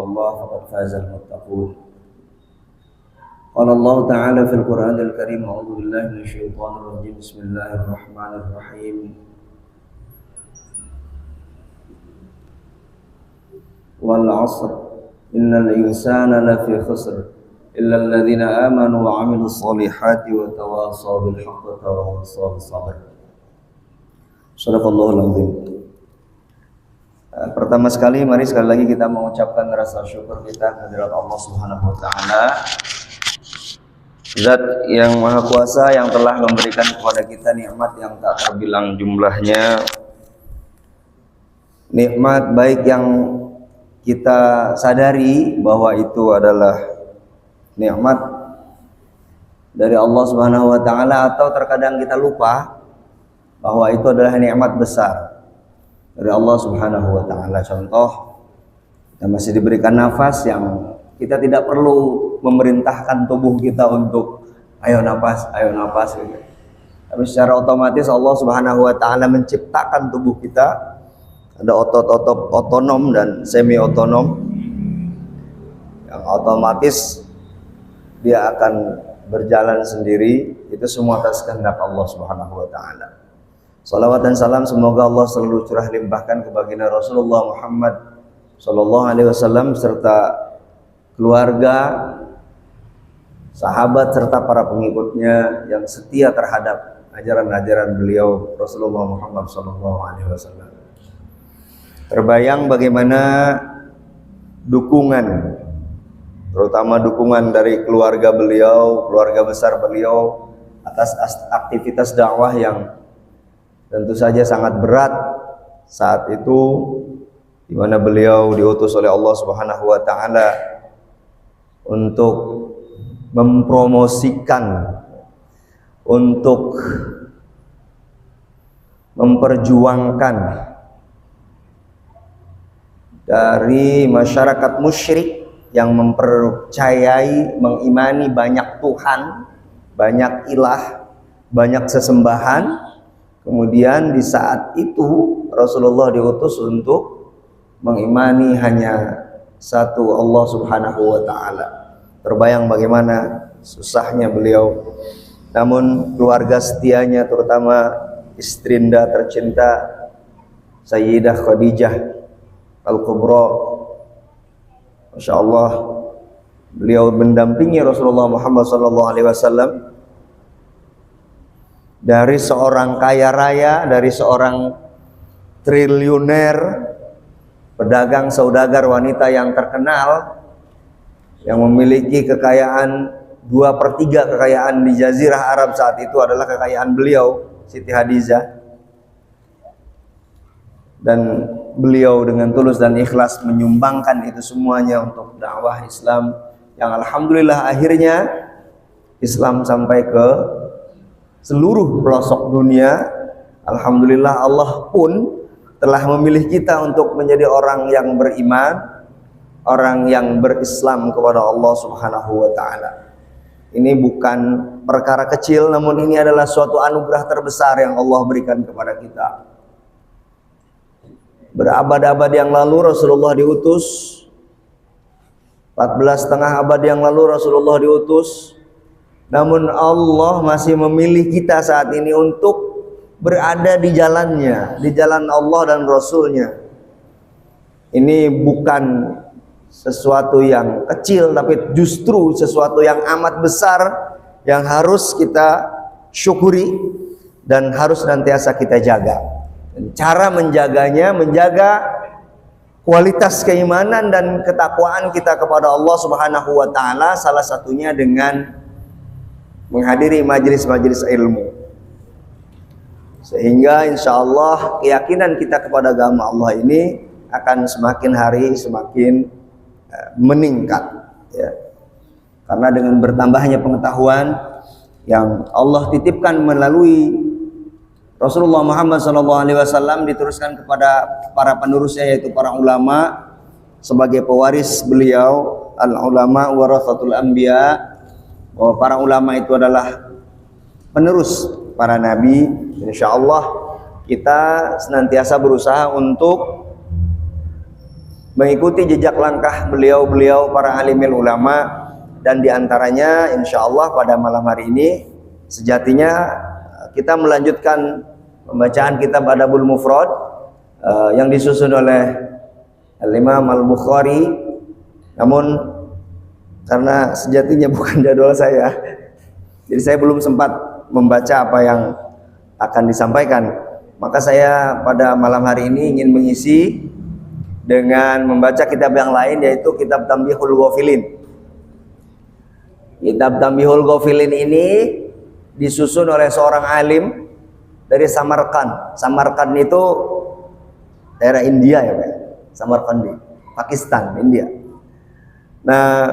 الله فقد فاز المتقون. قال الله تعالى في القرآن الكريم: أعوذ بالله من الشيطان الرجيم، بسم الله الرحمن الرحيم. والعصر إن الإنسان لفي خسر إلا الذين آمنوا وعملوا الصالحات وتواصوا بالحق وتواصوا بالصبر. Shadaqallahul azim. Pertama sekali, mari sekali lagi kita mengucapkan rasa syukur kita kehadirat Allah Subhanahu wa taala, Zat yang Maha Kuasa yang telah memberikan kepada kita nikmat yang tak terbilang jumlahnya. Nikmat baik yang kita sadari bahwa itu adalah nikmat dari Allah Subhanahu wa taala, atau terkadang kita lupa bahwa itu adalah nikmat besar dari Allah Subhanahu wa taala. Contoh, kita masih diberikan nafas yang kita tidak perlu memerintahkan tubuh kita untuk ayo nafas gitu. Tapi secara otomatis Allah Subhanahu wa taala menciptakan tubuh kita, ada otot-otot otonom dan semi otonom yang otomatis dia akan berjalan sendiri. Itu semua atas kehendak Allah Subhanahu wa taala. Salawat dan salam semoga Allah selalu curah limpahkan kepada Rasulullah Muhammad sallallahu alaihi wasallam serta keluarga, sahabat serta para pengikutnya yang setia terhadap ajaran-ajaran beliau Rasulullah Muhammad sallallahu alaihi wasallam. Terbayang bagaimana dukungan, terutama dukungan dari keluarga beliau, keluarga besar beliau atas aktivitas dakwah yang tentu saja sangat berat saat itu, di mana beliau diutus oleh Allah Subhanahu wa taala untuk mempromosikan, untuk memperjuangkan dari masyarakat musyrik yang mempercayai, mengimani banyak Tuhan, banyak ilah, banyak sesembahan. Kemudian di saat itu Rasulullah diutus untuk mengimani hanya satu Allah Subhanahu wa taala. Terbayang bagaimana susahnya beliau. Namun keluarga setianya, terutama istrinda tercinta Sayyidah Khadijah Al-Kubra, Masya Allah, beliau mendampingi Rasulullah Muhammad SAW dari seorang kaya raya, dari seorang triliuner, pedagang saudagar wanita yang terkenal, yang memiliki kekayaan 2/3 kekayaan di Jazirah Arab saat itu adalah kekayaan beliau, Siti Hadijah. Dan beliau dengan tulus dan ikhlas menyumbangkan itu semuanya untuk dakwah Islam, yang alhamdulillah akhirnya Islam sampai ke seluruh pelosok dunia. Alhamdulillah Allah pun telah memilih kita untuk menjadi orang yang beriman, orang yang berislam kepada Allah Subhanahu wa taala. Ini bukan perkara kecil, namun ini adalah suatu anugerah terbesar yang Allah berikan kepada kita. Berabad-abad yang lalu Rasulullah diutus, 14,5 abad yang lalu Rasulullah diutus. Namun Allah masih memilih kita saat ini untuk berada di jalannya, di jalan Allah dan Rasulnya. Ini bukan sesuatu yang kecil, tapi justru sesuatu yang amat besar yang harus kita syukuri dan harus senantiasa kita jaga. Dan cara menjaganya, menjaga kualitas keimanan dan ketakwaan kita kepada Allah Subhanahu wa taala, salah satunya dengan menghadiri majelis-majelis ilmu, sehingga insya Allah keyakinan kita kepada agama Allah ini akan semakin hari semakin meningkat, ya. Karena dengan bertambahnya pengetahuan yang Allah titipkan melalui Rasulullah Muhammad SAW, diteruskan kepada para penerusnya, yaitu para ulama sebagai pewaris beliau, al-ulama warathatul anbiya, bahwa para ulama itu adalah penerus para nabi. Insya Allah kita senantiasa berusaha untuk mengikuti jejak langkah beliau-beliau para alimil ulama, dan diantaranya insya Allah pada malam hari ini sejatinya kita melanjutkan pembacaan kitab Adabul Mufrad yang disusun oleh Al-Imam Al-Bukhari, namun karena sejatinya bukan jadwal saya, jadi saya belum sempat membaca apa yang akan disampaikan. Maka saya pada malam hari ini ingin mengisi dengan membaca kitab yang lain, yaitu kitab Tanbihul Ghafilin. Kitab Tanbihul Ghafilin ini disusun oleh seorang alim dari Samarkand. Samarkand itu daerah India ya Pak. Samarkandi, Pakistan, India. Nah,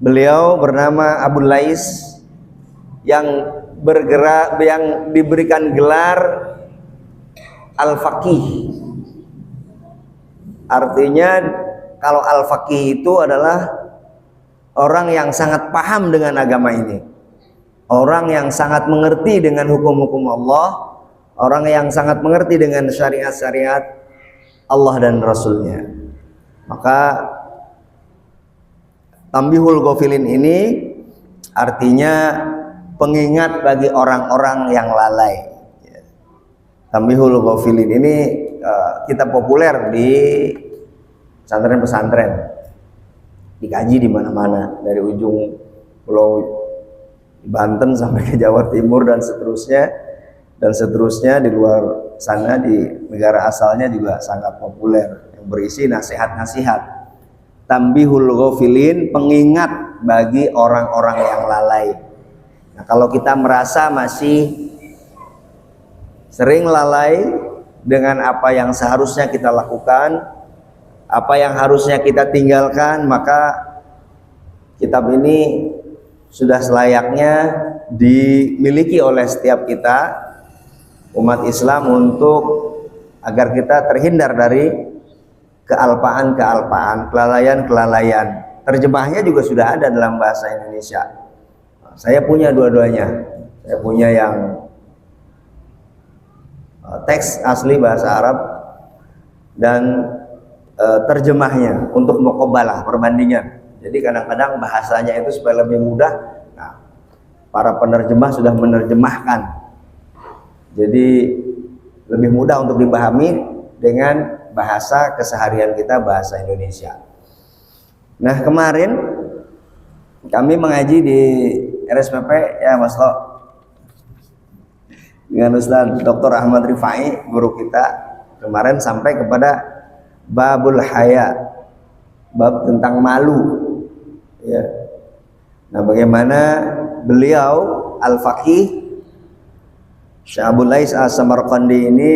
beliau bernama Abu Lais yang diberikan gelar Al-Faqih. Artinya kalau Al-Faqih itu adalah orang yang sangat paham dengan agama ini, orang yang sangat mengerti dengan hukum-hukum Allah, orang yang sangat mengerti dengan syariat-syariat Allah dan Rasulnya. Maka Tanbihul Ghafilin ini artinya pengingat bagi orang-orang yang lalai. Tanbihul Ghafilin ini kitab populer di pesantren-pesantren, dikaji di mana-mana, dari ujung pulau Banten sampai ke Jawa Timur dan seterusnya di luar sana, di negara asalnya juga sangat populer, yang berisi nasihat-nasihat. Tanbihul Ghafilin, pengingat bagi orang-orang yang lalai. Nah, kalau kita merasa masih sering lalai dengan apa yang seharusnya kita lakukan, apa yang harusnya kita tinggalkan, maka kitab ini sudah selayaknya dimiliki oleh setiap kita umat Islam, untuk agar kita terhindar dari kealpaan-kealpaan, kelalaian-kelalaian. Terjemahnya juga sudah ada dalam bahasa Indonesia. Saya punya dua-duanya. Saya punya yang teks asli bahasa Arab dan terjemahnya untuk muqabalah, perbandingan. Jadi kadang-kadang bahasanya itu supaya lebih mudah, nah, para penerjemah sudah menerjemahkan. Jadi lebih mudah untuk dipahami dengan bahasa keseharian kita, bahasa Indonesia. Nah, kemarin kami mengaji di RSPP ya Mas Lo, dengan Ustaz Dr. Ahmad Rifai, guru kita. Kemarin sampai kepada Babul Haya, bab tentang malu ya. Nah, bagaimana beliau Al-Faqih Syekh Abu Lais As-Samarqandi ini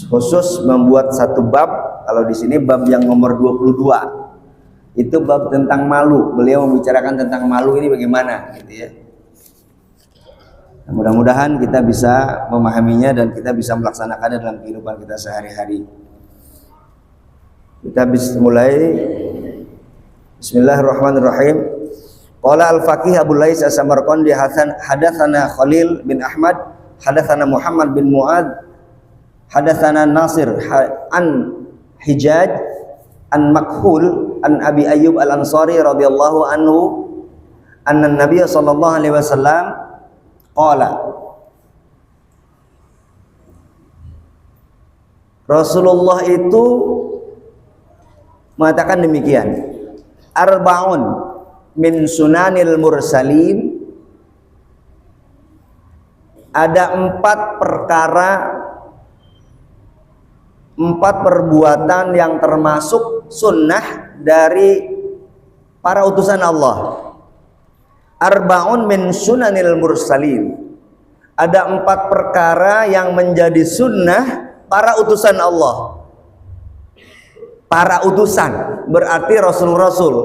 khusus membuat satu bab. Kalau di sini bab yang nomor 22 itu bab tentang malu. Beliau membicarakan tentang malu ini bagaimana gitu ya. Nah, mudah-mudahan kita bisa memahaminya dan kita bisa melaksanakannya dalam kehidupan kita sehari-hari. Kita bisa mulai. Bismillahirrahmanirrahim. Qala Al-Faqih Abu Lais As-Samarqandi hadatsana Khalil bin Ahmad, hadatsana Muhammad bin Muad, hadatsana Nasir an Hijaj an Makhul an Abi Ayyub Al-Ansari radhiyallahu anhu anna Nabiy sallallahu alaihi wasallam qala, Rasulullah itu mengatakan demikian, arba'un min sunanil mursalin, ada 4 perkara, 4 perbuatan yang termasuk sunnah dari para utusan Allah. Arba'un min sunanil mursalin, ada 4 perkara yang menjadi sunnah para utusan Allah. Para utusan berarti rasul-rasul,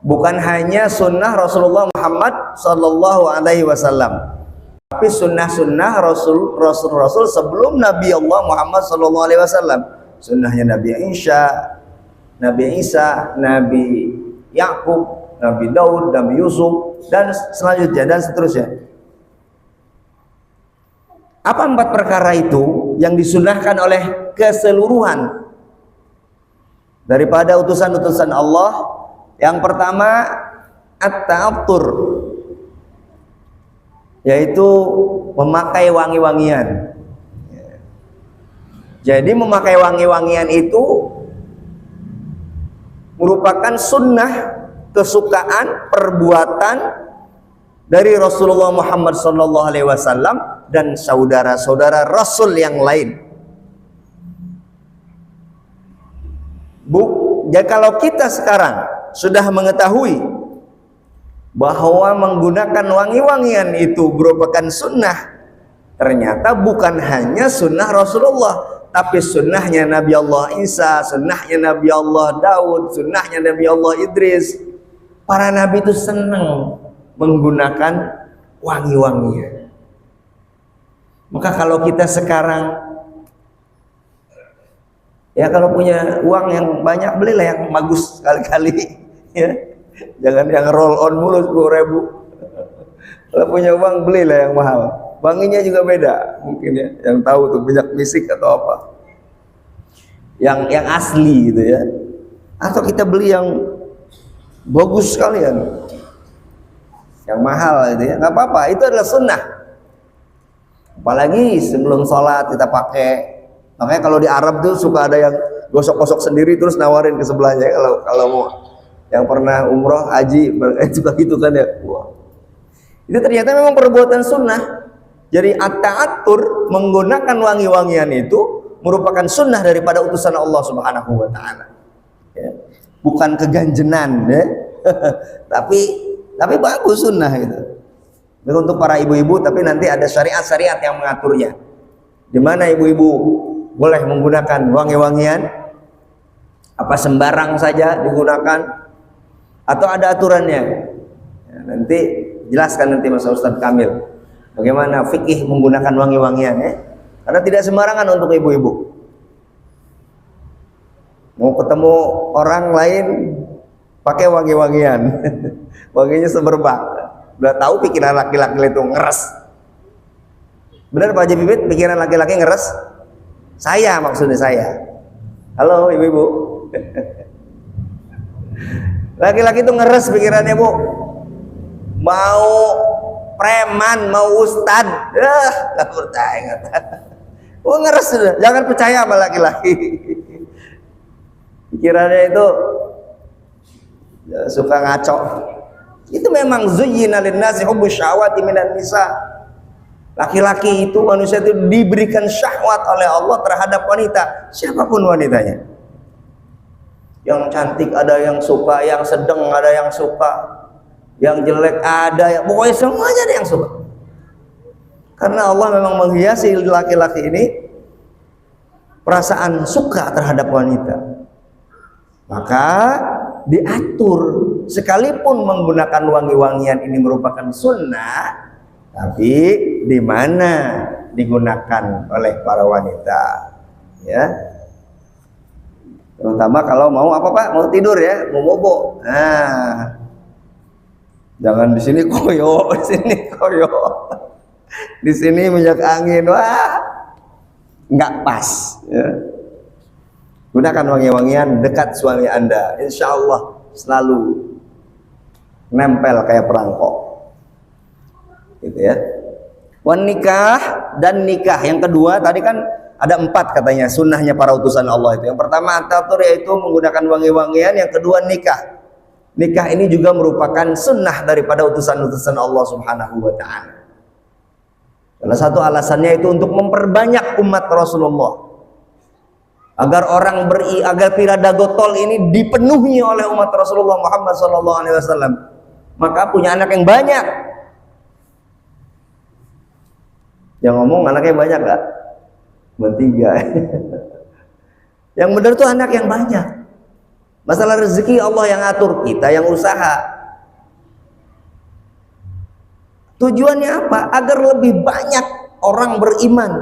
bukan hanya sunnah Rasulullah Muhammad Sallallahu Alaihi Wasallam, tapi sunnah-sunnah Rasul-Rasul sebelum Nabi Allah Muhammad Sallallahu Alaihi Wasallam. Sunnahnya Nabi Isa, Nabi Yakub, Nabi Daud, Nabi Yusuf, dan selanjutnya dan seterusnya. Apa 4 perkara itu? yang disunahkan oleh keseluruhan daripada utusan-utusan Allah. Yang pertama at-ta'attur, yaitu memakai wangi-wangian. Jadi memakai wangi-wangian itu merupakan sunnah, kesukaan, perbuatan dari Rasulullah Muhammad SAW dan saudara-saudara Rasul yang lain. Ya, kalau kita sekarang sudah mengetahui bahwa menggunakan wangi-wangian itu merupakan sunnah, ternyata bukan hanya sunnah Rasulullah, tapi sunnahnya Nabi Allah Isa, sunnahnya Nabi Allah Daud, sunnahnya Nabi Allah Idris. Para nabi itu senang menggunakan wangi-wangian. Maka kalau kita sekarang, ya kalau punya uang yang banyak, belilah yang bagus sekali-kali, ya. Jangan yang roll on mulu 10.000. Kalau punya uang, belilah yang mahal. Wanginya juga beda, mungkin ya. Yang tahu tuh minyak misik atau apa. Yang asli gitu ya. Atau kita beli yang bagus sekalian, yang mahal itu ya, nggak apa-apa, itu adalah sunnah. Apalagi sebelum sholat kita pakai. Makanya kalau di Arab tuh suka ada yang gosok-gosok sendiri terus nawarin ke sebelahnya. Kalau mau, yang pernah umroh, haji, juga gitu kan ya. Wah. Itu ternyata memang perbuatan sunnah. Jadi at-ta'attur, menggunakan wangi-wangian itu merupakan sunnah daripada utusan Allah Subhanahu wa Ta'ala. Ya. Bukan keganjenan, ya. tapi bagus sunnah itu. Itu untuk para ibu-ibu, tapi nanti ada syariat-syariat yang mengaturnya. Di mana ibu-ibu boleh menggunakan wangi-wangian, apa sembarang saja digunakan, atau ada aturannya. Ya, nanti jelaskan nanti Mas Ustadz Kamil bagaimana fikih menggunakan wangi-wangian, ya. Karena tidak sembarangan untuk ibu-ibu. Mau ketemu orang lain pakai wangi-wangian, wanginya semerbak. Udah tahu pikiran laki-laki itu ngeres. Benar Pak Haji Bibit, pikiran laki-laki ngeres? Saya, maksudnya saya. Halo ibu-ibu. Laki-laki itu ngeres pikirannya, Bu. Mau preman, mau ustad, nggak percaya. Oh, ngeres sudah. Jangan percaya sama laki-laki. Pikirannya itu suka ngaco. Itu memang zuyyina lin-nasi hubbus syahawati minan nisa. Laki-laki itu, manusia itu diberikan syahwat oleh Allah terhadap wanita, siapapun wanitanya. Yang cantik ada yang suka, yang sedang ada yang suka, yang jelek ada yang, pokoknya semuanya ada yang suka. Karena Allah memang menghiasi laki-laki ini perasaan suka terhadap wanita. Maka diatur, sekalipun menggunakan wangi-wangian ini merupakan sunnah, tapi di mana digunakan oleh para wanita, ya. Terutama kalau mau apa Pak? Mau tidur ya, mau bobo. Nah, jangan di sini koyo, di sini koyo, di sini minyak angin, wah, nggak pas. Ya. Gunakan wangi-wangian dekat suami Anda, insya Allah selalu nempel kayak perangkok, gitu ya. Wan nikah, dan nikah yang kedua tadi kan ada 4 katanya sunnahnya para utusan Allah itu. Yang pertama at-tathur, yaitu menggunakan wangi-wangian. Yang kedua nikah. Nikah ini juga merupakan sunnah daripada utusan-utusan Allah Subhanahu wa Ta'ala. Salah satu alasannya itu untuk memperbanyak umat Rasulullah, agar agar pirada gotol ini dipenuhi oleh umat Rasulullah Muhammad SAW. Maka punya anak yang banyak. Yang ngomong anaknya banyak gak? Cuma 3. Yang benar tuh anak yang banyak. Masalah rezeki Allah yang atur, kita yang usaha. Tujuannya apa? Agar lebih banyak orang beriman,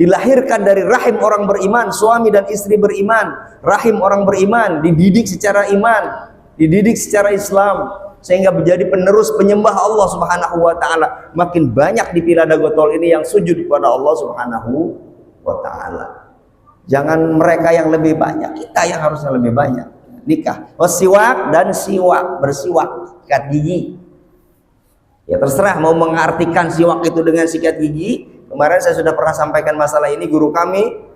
dilahirkan dari rahim orang beriman, suami dan istri beriman, rahim orang beriman, dididik secara iman, dididik secara Islam, sehingga menjadi penerus penyembah Allah Subhanahu wa Ta'ala. Makin banyak di Pirada Gotol ini yang sujud kepada Allah Subhanahu wa ta'ala. Jangan mereka yang lebih banyak, kita yang harusnya lebih banyak. Nikah, wasiwak dan siwak, bersiwak, sikat gigi. Ya terserah mau mengartikan siwak itu dengan sikat gigi. Kemarin saya sudah pernah sampaikan masalah ini, guru kami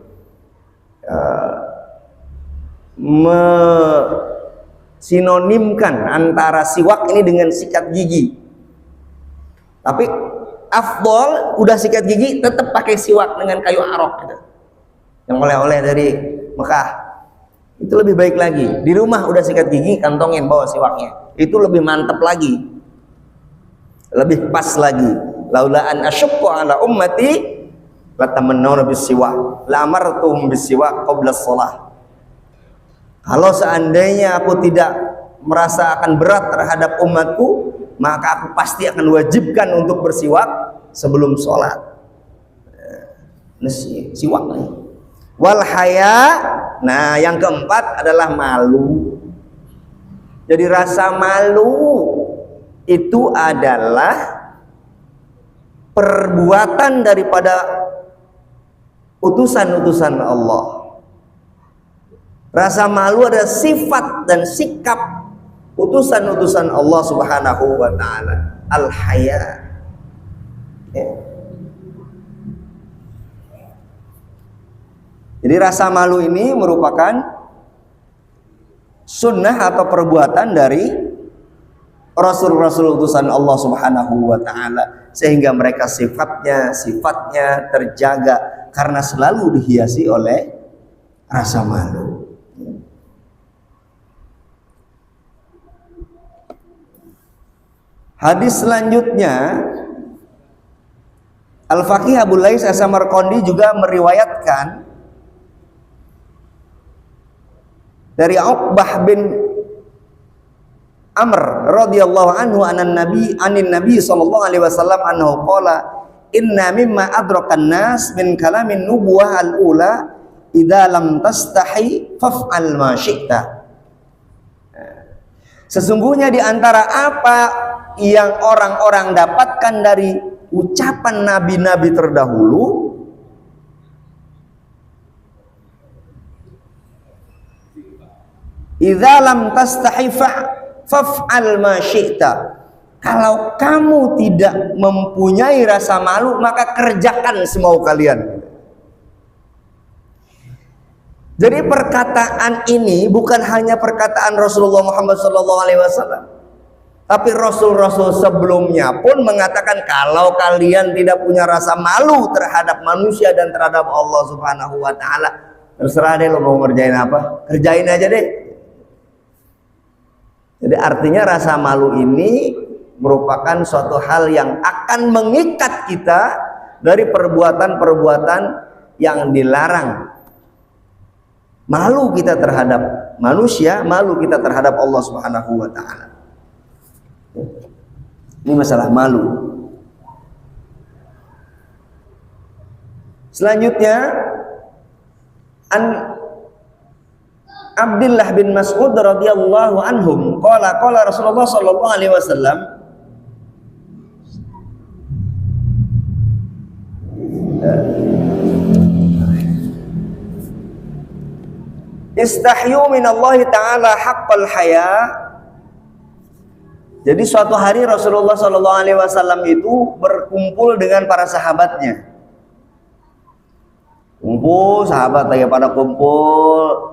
sinonimkan antara siwak ini dengan sikat gigi. Tapi afdol udah sikat gigi tetap pakai siwak dengan kayu arok gitu. Yang oleh-oleh dari Mekah. Itu lebih baik lagi. Di rumah udah sikat gigi, kantongin bawa siwaknya. Itu lebih mantap lagi. Lebih pas lagi. Laula an asyqa ala ummati latamannawna bisiwak. La amartuhum bisiwak qabla shalah. Kalau seandainya aku tidak merasa akan berat terhadap umatku, maka aku pasti akan wajibkan untuk bersiwak sebelum sholat. Siwak nih. Wal haya, nah yang keempat adalah malu. Jadi rasa malu itu adalah perbuatan daripada utusan-utusan Allah. Rasa malu adalah sifat dan sikap utusan-utusan Allah Subhanahu wa ta'ala. Al-haya. Ya. Jadi rasa malu ini merupakan sunnah atau perbuatan dari Rasul-Rasul utusan Allah Subhanahu wa ta'ala, sehingga mereka sifatnya terjaga karena selalu dihiasi oleh rasa malu. Hadis selanjutnya, Al-Faqih Abu Lais As-Samarqandi juga meriwayatkan dari Uqbah bin Amr radhiyallahu anhu anin Nabi sallallahu alaihi wasallam annahu qala inna mimma adrakan nas min kalamin nubuwah al-ula idza lam tastahi faf'al ma syi'ta. Sesungguhnya di antara apa yang orang-orang dapatkan dari ucapan nabi-nabi terdahulu, idza lam tastahi faf'al ma syi'ta. Kalau kamu tidak mempunyai rasa malu, maka kerjakan semau kalian. Jadi perkataan ini bukan hanya perkataan Rasulullah Muhammad SAW, tapi Rasul-Rasul sebelumnya pun mengatakan kalau kalian tidak punya rasa malu terhadap manusia dan terhadap Allah Subhanahu wa ta'ala, terserah deh lo mau ngerjain apa, kerjain aja deh. Jadi artinya rasa malu ini merupakan suatu hal yang akan mengikat kita dari perbuatan-perbuatan yang dilarang. Malu kita terhadap manusia, malu kita terhadap Allah Subhanahu wa ta'ala. Ini masalah malu. Selanjutnya, an Abdullah bin Mas'ud radhiyallahu anhum qala Rasulullah sallallahu alaihi wasallam istahyu minallahi ta'ala haqqal haya. Jadi suatu hari Rasulullah sallallahu alaihi wasallam itu berkumpul dengan para sahabatnya. Kumpul, sahabat lagi pada kumpul.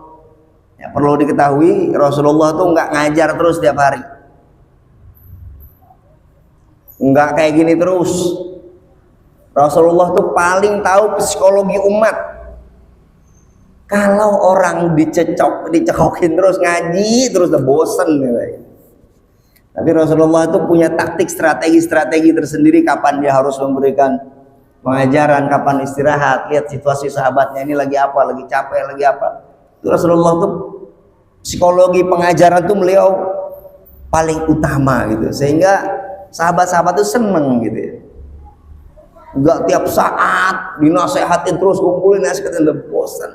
Ya, perlu diketahui Rasulullah tuh nggak ngajar terus tiap hari, nggak kayak gini terus. Rasulullah tuh paling tahu psikologi umat. Kalau orang dicekokin terus ngaji terus udah bosen gitu. Tapi Rasulullah tuh punya taktik strategi tersendiri kapan dia harus memberikan pengajaran, kapan istirahat. Lihat situasi sahabatnya ini lagi apa, lagi capek, lagi apa. Itu Rasulullah tuh psikologi pengajaran tuh beliau paling utama gitu, sehingga sahabat-sahabat tuh seneng gitu. Enggak tiap saat dinasehatin terus, kumpulin nasihatin, udah bosan.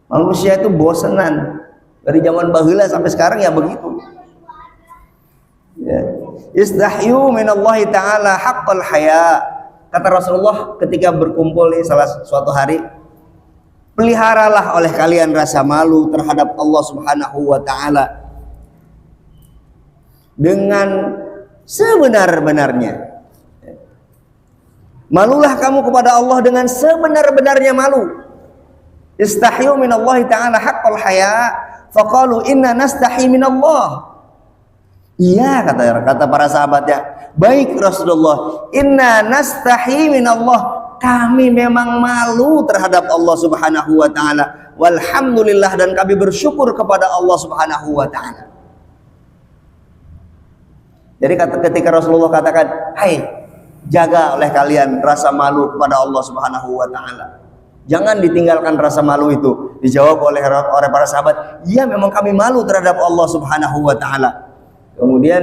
Manusia itu bosenan dari zaman baheula sampai sekarang ya begitu. Ya. Istahyu minallahi ta'ala haqqal haya. Kata Rasulullah ketika berkumpul nih suatu hari, Peliharalah oleh kalian rasa malu terhadap Allah Subhanahu wa taala dengan sebenar-benarnya. Malulah kamu kepada Allah dengan sebenar-benarnya malu. Istahyu minallahi ta'ala haqqal haya, faqalu inna nastahi minallah. Iya, kata para sahabatnya, baik Rasulullah, inna nastahi minallah, kami memang malu terhadap Allah Subhanahu wa taala. Walhamdulillah, dan kami bersyukur kepada Allah Subhanahu wa taala. Jadi ketika Rasulullah katakan, "Hai, jaga oleh kalian rasa malu kepada Allah Subhanahu wa taala." Jangan ditinggalkan rasa malu itu. Dijawab oleh para sahabat, "Iya, memang kami malu terhadap Allah Subhanahu wa taala." Kemudian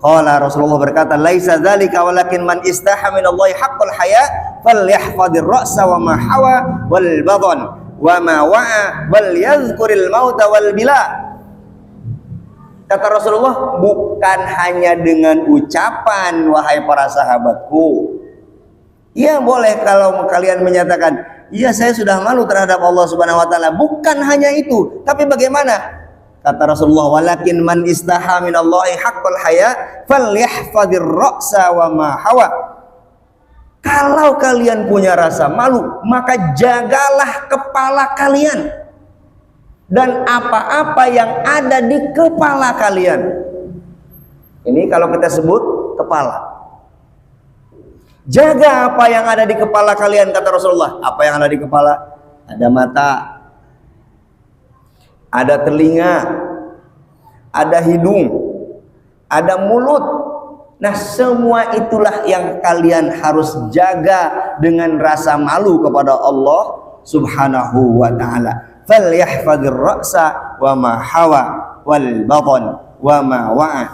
qala Rasulullah berkata, "Laisa dzalika walakin man istaha minallahi haqqal haya falyahfadhir ra'sa wa ma hawa wal badhan wa ma wa'a wal yadhkuril mauta wal bila." Kata Rasulullah, bukan hanya dengan ucapan, wahai para sahabatku. Iya, boleh kalau kalian menyatakan, iya saya sudah malu terhadap Allah Subhanahu wa taala. Bukan hanya itu, tapi bagaimana? Kata Rasulullah, walakin man istaha minallahi haqqal haya falyahfadhir ra'sa wa ma hawa. Kalau kalian punya rasa malu, maka jagalah kepala kalian dan apa-apa yang ada di kepala kalian. Ini kalau kita sebut kepala. Jaga apa yang ada di kepala kalian, kata Rasulullah. Apa yang ada di kepala? Ada mata, ada telinga, ada hidung, ada mulut. Nah, semua itulah yang kalian harus jaga dengan rasa malu kepada Allah Subhanahu wa ta'ala. Falyahfadhir ra'sa wa ma hawa wal bathan wa ma wa'a.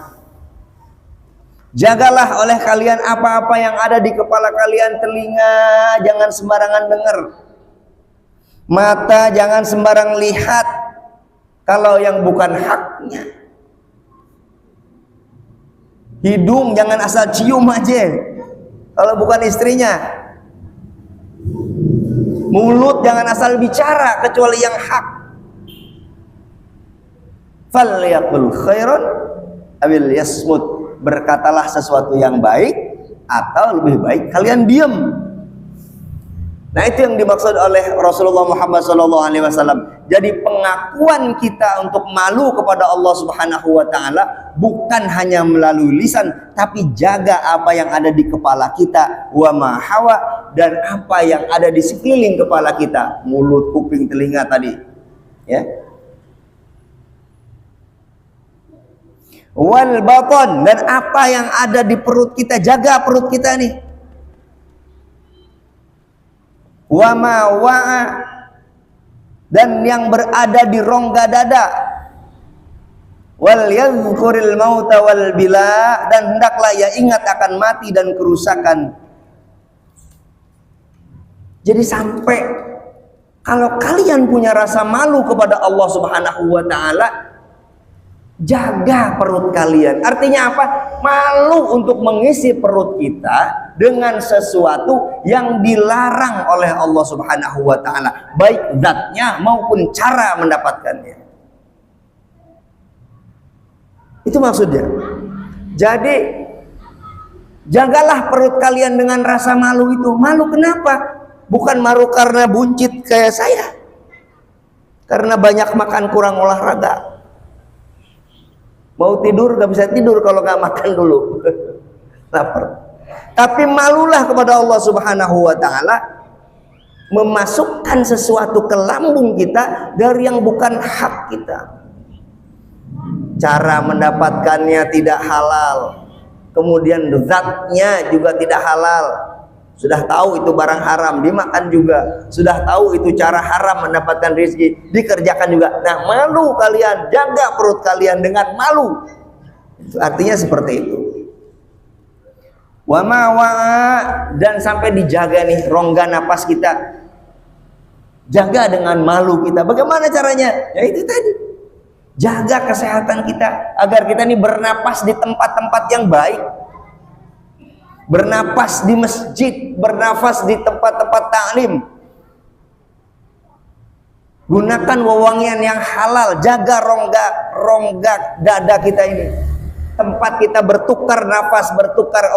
Jagalah oleh kalian apa-apa yang ada di kepala kalian. Telinga jangan sembarangan dengar, mata jangan sembarang lihat kalau yang bukan haknya, hidung jangan asal cium aja kalau bukan istrinya, mulut jangan asal bicara kecuali yang hak. Falyaqul khairan abil yasmut, berkatalah sesuatu yang baik atau lebih baik kalian diam. Nah, itu yang dimaksud oleh Rasulullah Muhammad SAW. Jadi pengakuan kita untuk malu kepada Allah Subhanahu wa ta'ala bukan hanya melalui lisan, tapi jaga apa yang ada di kepala kita, wa ma hawa, dan apa yang ada di sekeliling kepala kita, mulut, kuping, telinga tadi, ya. Wal baton, dan apa yang ada di perut kita, jaga perut kita nih. Wa ma wa'a, dan yang berada di rongga dada. Wal yadhkuril mauta wal bila, dan hendaklah ia ingat akan mati dan kerusakan. Jadi sampai kalau kalian punya rasa malu kepada Allah Subhanahu wa ta'ala, jaga perut kalian. Artinya apa? Malu untuk mengisi perut kita dengan sesuatu yang dilarang oleh Allah Subhanahu wa ta'ala, baik zatnya maupun cara mendapatkannya. Itu maksudnya. Jadi jagalah perut kalian dengan rasa malu itu. Malu kenapa? Bukan malu karena buncit kayak saya, karena banyak makan kurang olahraga. Mau tidur gak bisa tidur kalau gak makan dulu, lapar. Tapi malulah kepada Allah Subhanahu wa ta'ala memasukkan sesuatu ke lambung kita dari yang bukan hak kita. Cara mendapatkannya tidak halal, kemudian zatnya juga tidak halal. Sudah tahu itu barang haram, dimakan juga. Sudah tahu itu cara haram mendapatkan rezeki, dikerjakan juga. Nah, malu kalian, jaga perut kalian dengan malu. Itu artinya seperti itu. Wa ma wa'a, dan sampai dijaga nih rongga napas kita. Jaga dengan malu kita. Bagaimana caranya? Ya itu tadi. Jaga kesehatan kita agar kita nih bernapas di tempat-tempat yang baik. Bernapas di masjid, bernafas di tempat-tempat taklim. Gunakan wewangian yang halal, jaga rongga dada kita ini. Tempat kita bertukar nafas, bertukar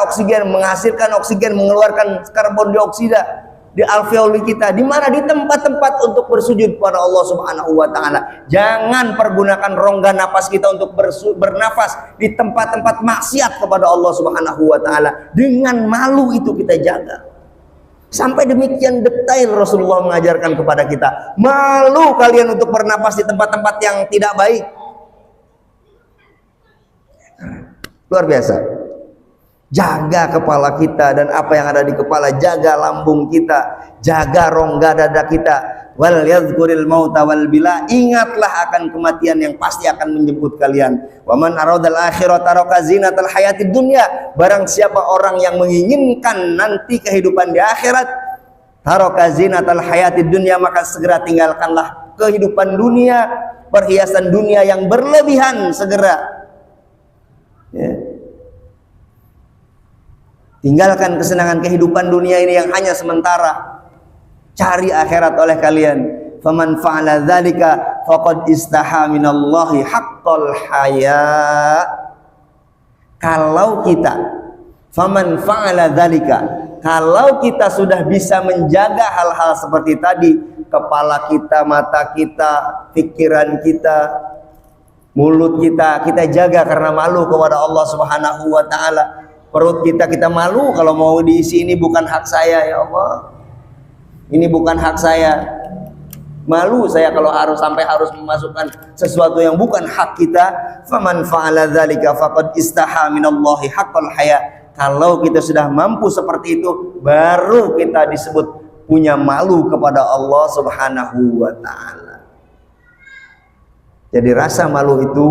oksigen, menghasilkan oksigen, mengeluarkan karbon dioksida di alveoli kita. Di mana? Di tempat-tempat untuk bersujud kepada Allah Subhanahu wa taala. Jangan pergunakan rongga nafas kita untuk bernafas di tempat-tempat maksiat kepada Allah Subhanahu wa taala. Dengan malu itu kita jaga. Sampai demikian detail Rasulullah mengajarkan kepada kita. Malu kalian untuk bernapas di tempat-tempat yang tidak baik. Luar biasa. Jaga kepala kita dan apa yang ada di kepala, jaga lambung kita, jaga rongga dada kita. Wal yadhkuril mauta wal bila, ingatlah akan kematian yang pasti akan menjemput kalian. Wa man aradal akhirata taraka zinatal hayatid dunya, barang siapa orang yang menginginkan nanti kehidupan di akhirat, taraka zinatal hayatid dunya, maka segera tinggalkanlah kehidupan dunia, perhiasan dunia yang berlebihan segera. Ya. Tinggalkan kesenangan kehidupan dunia ini yang hanya sementara. Cari akhirat oleh kalian. Faman fa'ala dzalika faqad istaha minallahi haqqal haya. Kalau kita faman fa'ala dzalika, kalau kita sudah bisa menjaga hal-hal seperti tadi, kepala kita, mata kita, pikiran kita, mulut kita jaga karena malu kepada Allah Subhanahu wa taala. Perut kita malu kalau mau diisi, ini bukan hak saya ya Allah. Ini bukan hak saya. Malu saya kalau harus memasukkan sesuatu yang bukan hak kita. Faman fa'ala dzalika faqad istaha minallahi haqqal haya. Kalau kita sudah mampu seperti itu, baru kita disebut punya malu kepada Allah Subhanahu wa taala. Jadi rasa malu itu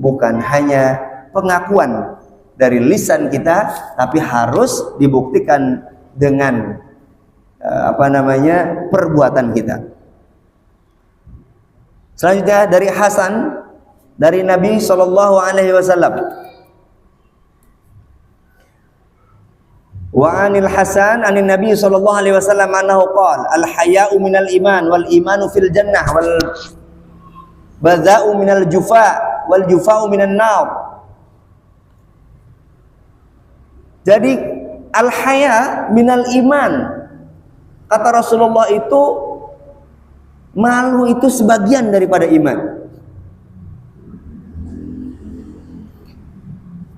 bukan hanya pengakuan dari lisan kita, tapi harus dibuktikan dengan perbuatan kita. Selanjutnya dari Hasan, dari Nabi sallallahu alaihi wasallam. Wa anil Hasan anin Nabi sallallahu alaihi wasallam annahu qala al haya'u minal iman wal imanu fil jannah wal badha'u minal jufa wal jufa'u minan nar. Jadi al-haya minal iman, kata Rasulullah itu, malu itu sebagian daripada iman.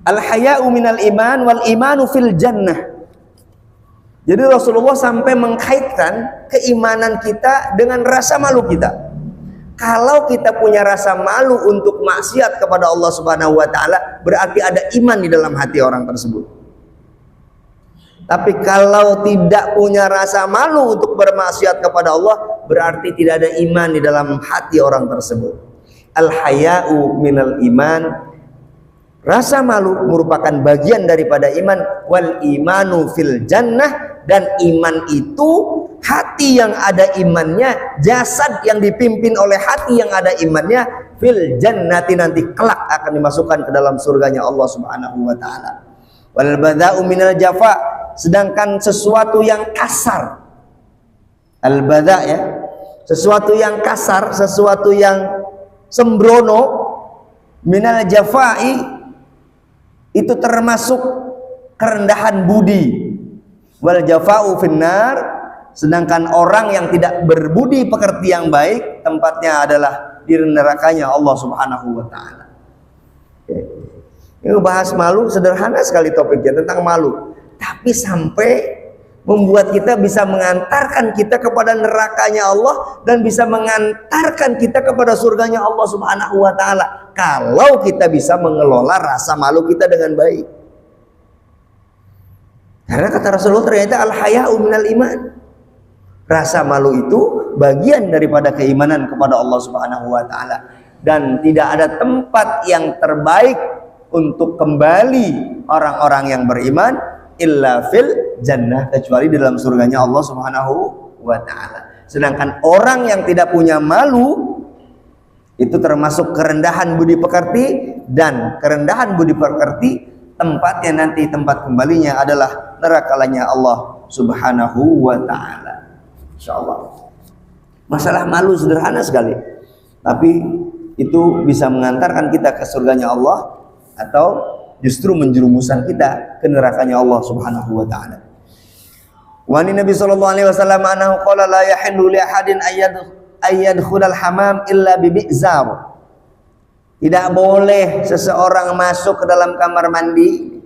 Al-haya'u minal iman wal imanu fil jannah. Jadi Rasulullah sampai mengkaitkan keimanan kita dengan rasa malu kita. Kalau kita punya rasa malu untuk maksiat kepada Allah Subhanahu wa taala, berarti ada iman di dalam hati orang tersebut. Tapi kalau tidak punya rasa malu untuk bermaksiat kepada Allah, berarti tidak ada iman di dalam hati orang tersebut. Al-haya'u minal iman, rasa malu merupakan bagian daripada iman. Wal imanu fil jannah, dan iman itu hati yang ada imannya, jasad yang dipimpin oleh hati yang ada imannya, fil jannati, nanti kelak akan dimasukkan ke dalam surganya Allah Subhanahu wa taala. Wal bada'u minal jafa, sedangkan sesuatu yang kasar, al-badha ya, sesuatu yang kasar, sesuatu yang sembrono, minal jafai, itu termasuk kerendahan budi. Wal jafa'u finnar, sedangkan orang yang tidak berbudi pekerti yang baik, tempatnya adalah di nerakanya Allah Subhanahu wa taala. Ini bahas malu, sederhana sekali topiknya tentang malu, tapi sampai membuat kita bisa mengantarkan kita kepada nerakanya Allah dan bisa mengantarkan kita kepada surganya Allah Subhanahu wa taala kalau kita bisa mengelola rasa malu kita dengan baik. Karena kata Rasulullah, ternyata al-haya'u minal iman, rasa malu itu bagian daripada keimanan kepada Allah Subhanahu wa taala, dan tidak ada tempat yang terbaik untuk kembali orang-orang yang beriman illa fil jannah, kecuali di dalam surganya Allah Subhanahu wa taala. Sedangkan orang yang tidak punya malu itu termasuk kerendahan budi pekerti, dan kerendahan budi pekerti tempatnya nanti, tempat kembalinya adalah nerakanya Allah Subhanahu wa taala. Insyaallah. Masalah malu sederhana sekali, tapi itu bisa mengantarkan kita ke surganya Allah atau justru menjerumuskan kita ke nerakanya Allah Subhanahu wa taala. Wa Nabi sallallahu alaihi wasallam annahu qala la yahillu li ahadin ayyadkhulal hamam illa bi bi'zar. Tidak boleh seseorang masuk ke dalam kamar mandi.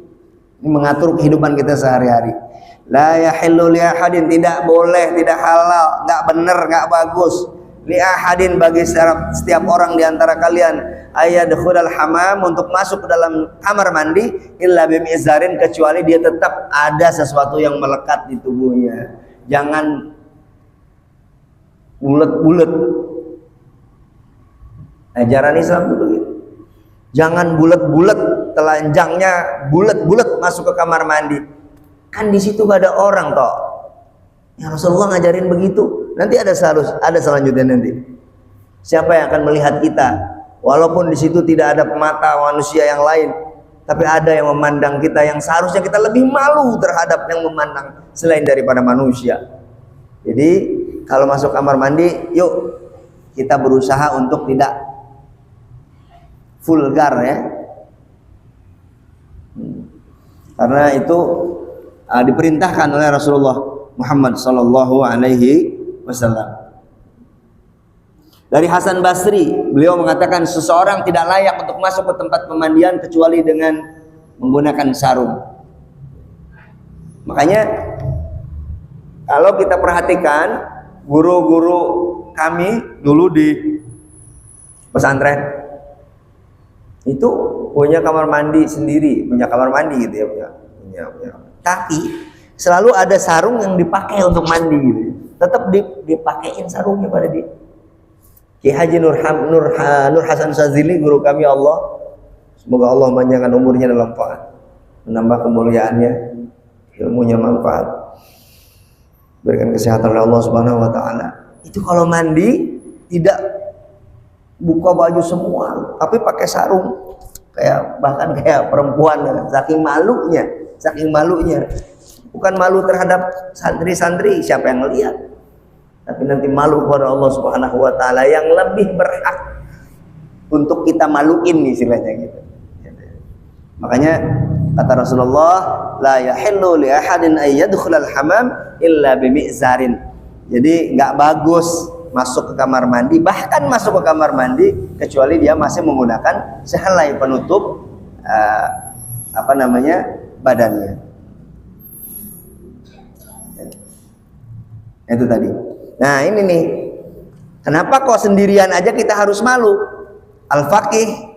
Ini mengatur kehidupan kita sehari-hari. La yahillu li ahadin, tidak boleh, tidak halal, enggak benar, enggak bagus. Li ahadin, bagi setiap orang di antara kalian, ayyadkhulal hamam, untuk masuk ke dalam kamar mandi, illa bimi'zarin, kecuali dia tetap ada sesuatu yang melekat di tubuhnya. Jangan bulet-bulet. Ajaran Islam itu begitu. Jangan bulet-bulet, telanjangnya bulet-bulet masuk ke kamar mandi. Kan di situ gak ada orang toh. Ya Rasulullah ngajarin begitu. Nanti ada selanjutnya nanti. Siapa yang akan melihat kita? Walaupun di situ tidak ada mata manusia yang lain, tapi ada yang memandang kita, yang seharusnya kita lebih malu terhadap yang memandang selain daripada manusia. Jadi kalau masuk kamar mandi, yuk kita berusaha untuk tidak vulgar ya. Karena itu diperintahkan oleh Rasulullah Muhammad sallallahu alaihi wasallam. Dari Hasan Basri, beliau mengatakan seseorang tidak layak untuk masuk ke tempat pemandian kecuali dengan menggunakan sarung. Makanya kalau kita perhatikan, guru-guru kami dulu di pesantren itu punya kamar mandi sendiri, punya kamar mandi gitu ya, punya. Tapi selalu ada sarung yang dipakai untuk mandi gitu. Tetap dipakein sarungnya pada dia. Ki Haji Nur Hasan Sazili, guru kami, Allah semoga Allah memanjangkan umurnya dalam taat, menambah kemuliaannya, ilmunya manfaat, berikan kesehatan oleh Allah Subhanahu wa taala. Itu kalau mandi tidak buka baju semua, tapi pakai sarung, bahkan kayak perempuan, saking malunya. Bukan malu terhadap santri-santri, siapa yang ngelihat, tapi nanti malu kepada Allah Subhanahu wa taala yang lebih berhak untuk kita maluin, istilahnya gitu. Makanya kata Rasulullah, la yahillu li ahadin ay yadkhulal hamam illa bimi'zarin. Jadi enggak bagus masuk ke kamar mandi, bahkan masuk ke kamar mandi kecuali dia masih menggunakan sehelai penutup badannya. Itu tadi. Nah ini nih, kenapa kok sendirian aja kita harus malu? Al-Faqih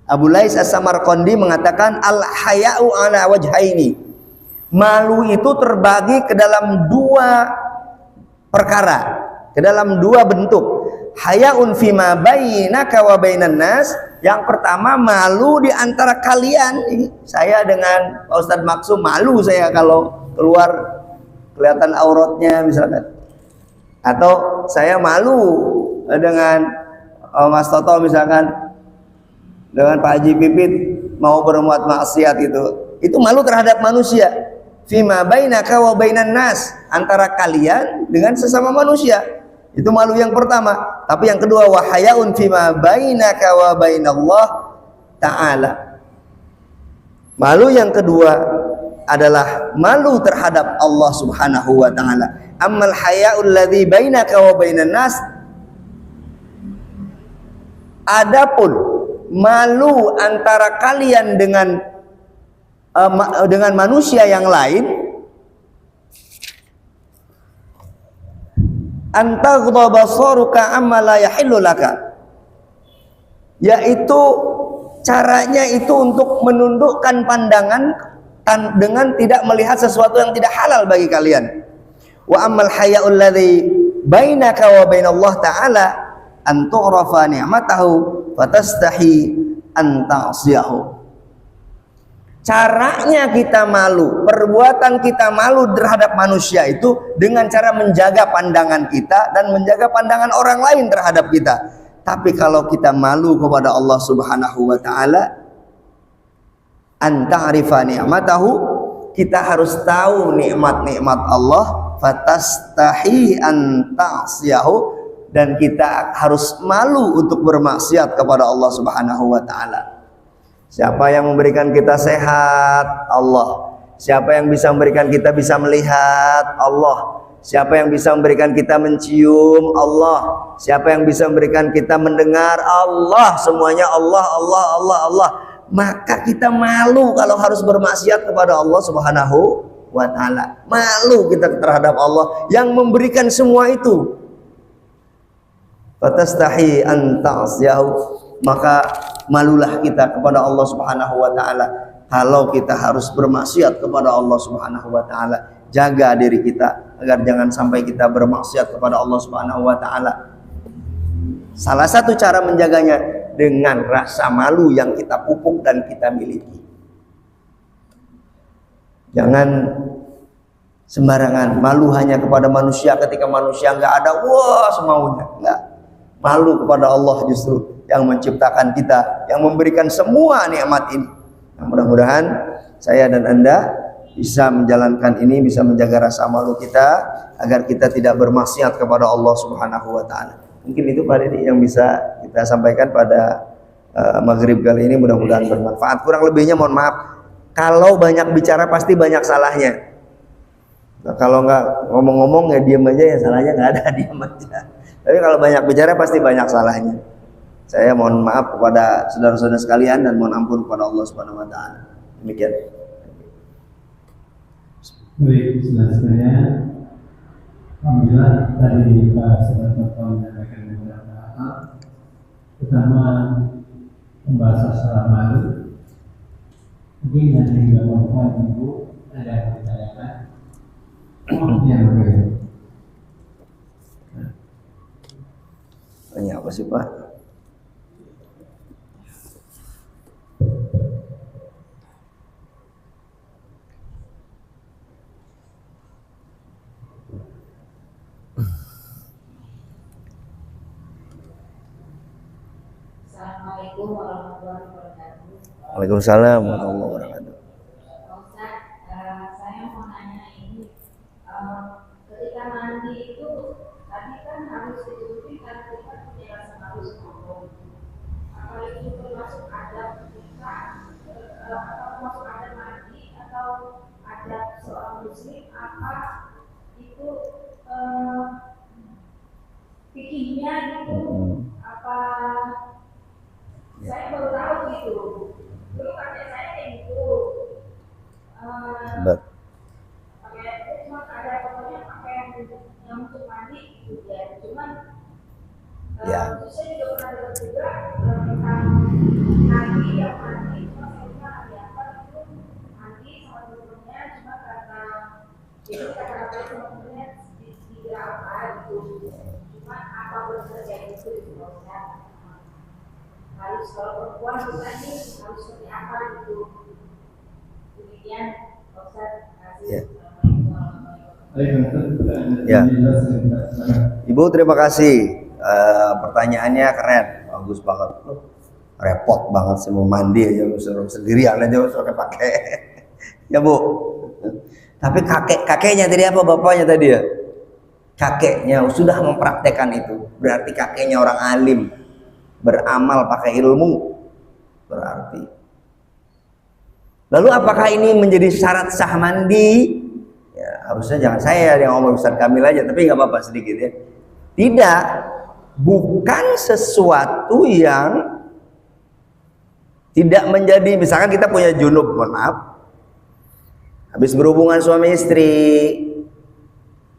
Abu Lais As-Samarqandi mengatakan al-haya'u ala wajhaini. Malu itu terbagi ke dalam dua perkara, ke dalam dua bentuk. Haya'un fima bainaka wa bainan nas. Yang pertama, malu di antara kalian. Saya dengan Pak Ustadz Maksum malu saya kalau keluar kelihatan auratnya misalkan. Atau saya malu dengan Mas Toto misalkan, dengan Pak Haji Pipit mau berbuat maksiat itu malu terhadap manusia. Fima bainaka wa bainan nas, antara kalian dengan sesama manusia. Itu malu yang pertama. Tapi yang kedua, wa hayaun fima bainaka wa bainallah ta'ala. Malu yang kedua adalah malu terhadap Allah Subhanahu wa taala. Ammal haya'ul ladzi bainaka wa bainan nas, adapun malu antara kalian dengan manusia yang lain, antaghdha basaruka amma la yahillu laka, yaitu caranya itu untuk menundukkan pandangan dengan tidak melihat sesuatu yang tidak halal bagi kalian. Wa ammal haya'ul ladzi bainaka wa bainallah ta'ala an tu'rafa ni'matahu fatastahi an ta'siyahu. Caranya kita malu, perbuatan kita malu terhadap manusia itu dengan cara menjaga pandangan kita dan menjaga pandangan orang lain terhadap kita. Tapi kalau kita malu kepada Allah Subhanahu wa taala, an ta'rifa ni'matahu, kita harus tahu nikmat-nikmat Allah, fatastahi an ta'siyahu, dan kita harus malu untuk bermaksiat kepada Allah Subhanahu wa taala. Siapa yang memberikan kita sehat? Allah. Siapa yang bisa memberikan kita bisa melihat? Allah. Siapa yang bisa memberikan kita mencium? Allah. Siapa yang bisa memberikan kita mendengar? Allah. Semuanya Allah, Allah, Allah, Allah. Maka kita malu kalau harus bermaksiat kepada Allah Subhanahu wa taala. Malu kita terhadap Allah yang memberikan semua itu. Fatastahi an ta'siyahu, maka malulah kita kepada Allah Subhanahu wa taala kalau kita harus bermaksiat kepada Allah Subhanahu wa taala. Jaga diri kita agar jangan sampai kita bermaksiat kepada Allah Subhanahu wa taala. Salah satu cara menjaganya dengan rasa malu yang kita pupuk dan kita miliki. Jangan sembarangan malu hanya kepada manusia, ketika manusia nggak ada, wah semaunya. Enggak. Malu kepada Allah justru yang menciptakan kita, yang memberikan semua nikmat ini. Nah, mudah-mudahan saya dan Anda bisa menjalankan ini, bisa menjaga rasa malu kita agar kita tidak bermaksiat kepada Allah Subhanahu wa taala. Mungkin itu Pak Didi yang bisa kita sampaikan pada maghrib kali ini, mudah-mudahan bermanfaat. Kurang lebihnya mohon maaf. Kalau banyak bicara pasti banyak salahnya. Nah, kalau nggak ngomong-ngomong ya diam aja, ya salahnya nggak ada, diam aja. Tapi kalau banyak bicara pasti banyak salahnya. Saya mohon maaf kepada saudara-saudara sekalian dan mohon ampun kepada Allah Subhanahu wa taala. Demikian. Baik, selanjutnya alhamdulillah tadi Pak Saudara menyampaikan beberapa hal, pertama membahas masalah malu. Mungkin nanti juga Bapak Ibu ada yang ditanyakan. Ya, baik. Tanya apa sih Pak? Assalamualaikum warahmatullahi wabarakatuh. Waalaikumsalam warahmatullahi wabarakatuh. Ustaz, saya mau nanya ini, ketika mandi itu tadi kan harus ditutupi karena kita punya rasa malu sama. Apa itu termasuk adab ketika atau termasuk adab mandi atau adab seorang muslim, apa itu fikihnya gitu, apa saya baru tahu gitu. Dulu kakek saya kayak gitu. Pakai itu cuma ada pokoknya pakaian yang untuk mandi gitu ya. Cuman saya juga pernah dengar juga tentang mandi yang mandi cuma saya lupa mandi apa itu, mandi sama temennya cuma karena itu kata-kata sama temennya dikira apa gitu. Cuma apa benar yang itu diproses. Harus kalau perempuan bukan nih harus seperti apa gitu. Demikian Ustaz. Ya. Ibu terima kasih, pertanyaannya keren, bagus banget. Repot banget sih mau mandi aja suruh sendirian aja suruh pakai. Ya Bu. Tapi kakeknya tadi apa, bapaknya tadi ya? Kakeknya sudah mempraktekkan itu. Berarti kakeknya orang alim, beramal pakai ilmu berarti. Lalu apakah ini menjadi syarat sah mandi? Ya, harusnya jangan saya yang ngomong, Ustaz Kamil aja, tapi nggak apa-apa sedikit ya. Tidak, bukan sesuatu yang tidak menjadi, misalkan kita punya junub, mohon maaf, habis berhubungan suami istri,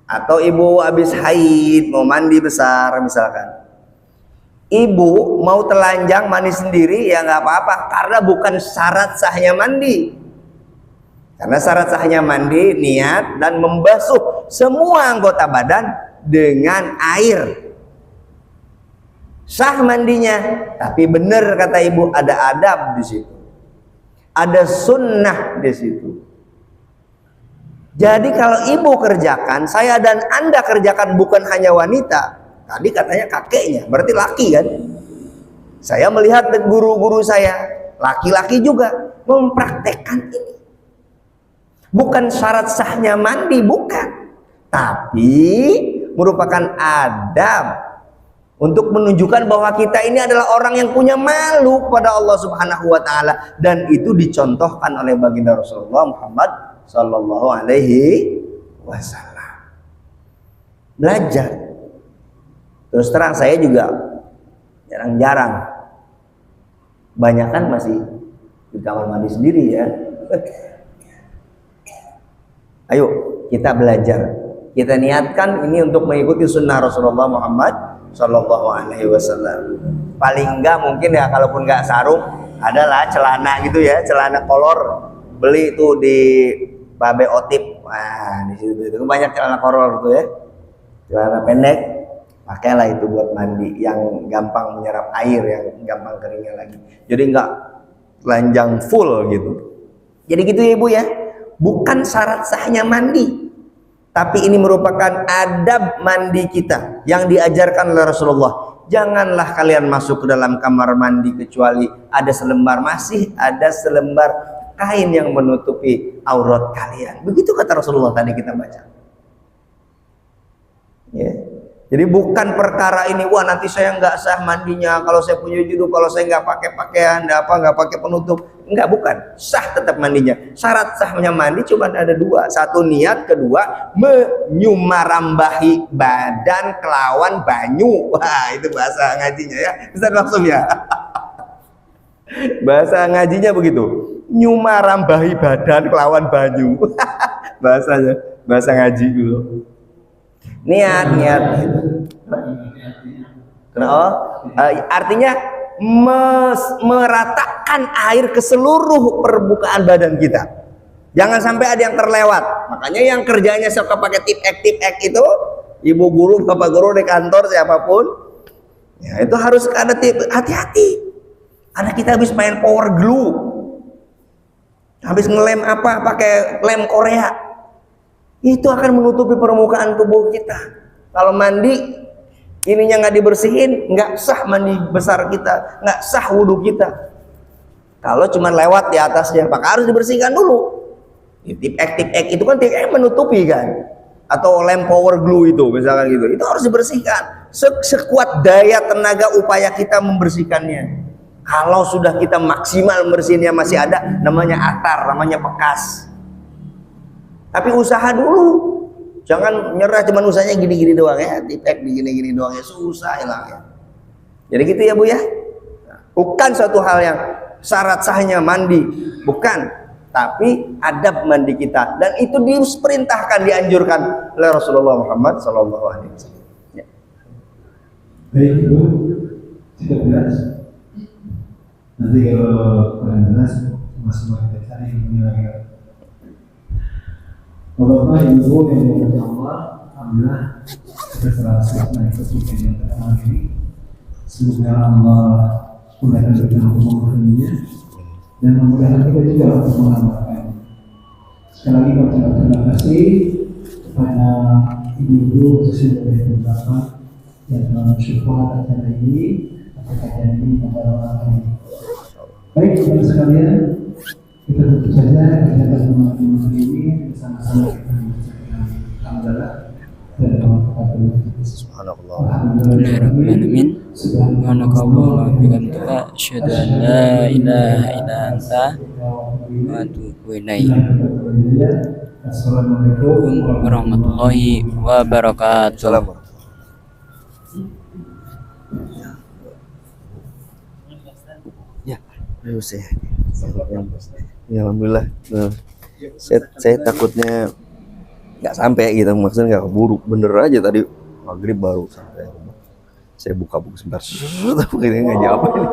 atau ibu habis haid mau mandi besar misalkan. Ibu mau telanjang mandi sendiri ya nggak apa-apa, karena bukan syarat sahnya mandi. Karena syarat sahnya mandi niat dan membasuh semua anggota badan dengan air. Sah mandinya, tapi benar kata ibu, ada adab di situ, ada sunnah di situ. Jadi kalau ibu kerjakan, saya dan Anda kerjakan, bukan hanya wanita. Tadi katanya kakeknya, berarti laki kan? Saya melihat guru-guru saya, laki-laki juga mempraktekkan ini. Bukan syarat sahnya mandi, bukan. Tapi merupakan adab untuk menunjukkan bahwa kita ini adalah orang yang punya malu kepada Allah Subhanahu wa taala, dan itu dicontohkan oleh baginda Rasulullah Muhammad sallallahu alaihi wasallam. Belajar. Terus terang saya juga jarang-jarang, banyak kan masih di kamar mandi sendiri ya. Ayo kita belajar, kita niatkan ini untuk mengikuti sunnah Rasulullah Muhammad Sallallahu Alaihi Wasallam. Paling enggak mungkin ya, kalaupun enggak sarung, adalah celana gitu ya, celana kolor. Beli itu di Babe Otip, wah di situ itu banyak celana kolor tuh ya, celana pendek, pakailah itu buat mandi, yang gampang menyerap air, yang gampang keringnya lagi. Jadi enggak telanjang full gitu. Jadi gitu ya ibu ya, bukan syarat sahnya mandi, tapi ini merupakan adab mandi kita yang diajarkan oleh Rasulullah. Janganlah kalian masuk ke dalam kamar mandi kecuali ada selembar, masih ada selembar kain yang menutupi aurat kalian. Begitu kata Rasulullah tadi kita baca. Ya. Jadi bukan perkara ini, wah nanti saya nggak sah mandinya kalau saya punya junub, kalau saya nggak pakai pakaian, nggak pakai penutup. Enggak, bukan. Sah tetap mandinya. Syarat sahnya mandi cuma ada dua. Satu niat, kedua menyumarambahi badan kelawan banyu. Wah, itu bahasa ngajinya ya. Bisa langsung ya. Bahasa ngajinya begitu. Nyumarambahi badan kelawan banyu. Bahasanya, bahasa ngaji dulu. Niat. Kenapa? Artinya meratakan air ke seluruh permukaan badan kita. Jangan sampai ada yang terlewat. Makanya yang kerjanya suka pakai tip ek itu, ibu guru, bapak guru di kantor, siapapun, ya itu harus ada tip. Hati-hati. Karena kita habis main power glue, habis ngelem apa, pakai lem Korea, itu akan menutupi permukaan tubuh kita. Kalau mandi ininya nggak dibersihin, nggak sah mandi besar kita, nggak sah wudhu kita. Kalau cuma lewat di atasnya, maka harus dibersihkan dulu. Tip ek itu kan tip ek menutupi kan, atau lem power glue itu misalkan gitu, itu harus dibersihkan. Sekuat daya tenaga upaya kita membersihkannya. Kalau sudah kita maksimal membersihkannya masih ada, namanya atar, namanya bekas. Tapi usaha dulu. Jangan nyerah cuman usahanya gini-gini doang ya, tipek gini-gini doang ya, susah hilang ya. Jadi gitu ya Bu ya. Bukan suatu hal yang syarat sahnya mandi, bukan, tapi adab mandi kita, dan itu diperintahkan, dianjurkan oleh Rasulullah Muhammad sallallahu alaihi wasallam. Ya. Baik Ibu, 13. Nanti kalau kurang jelas semua kita cari lagi. Bapak Ibu yang dimuliakan Allah, alhamdulillah kita telah selesai kesempatan yang pertama ini. Semoga Allah mudahkan kita untuk memahaminya dan memudahkan kita juga untuk mengamalkan. Sekali lagi kami ucapkan terima kasih kepada ibu-ibu khususnya dari beberapa yang telah mensupport acara ini, kajian ini pada malam ini. Baik teman sekalian, kita tutup saja kegiatan malam ini bersama-sama kita mengucapkan alhamdulillah dan doa Subhanallah. Bismillahirrahmanirrahim. Subhanakallahumma wa bihamdika asyhadu an la ilaha illa anta wa atubu ilaik. Assalamualaikum warahmatullahi wabarakatuh. Assalamualaikum. Ya, ayo saya. Ya, alhamdulillah. Nah, saya takutnya nggak sampai gitu, maksudnya nggak keburu. Bener aja tadi maghrib baru sampai rumah. Saya buka buku sebentar, tapi nggak jawab ini.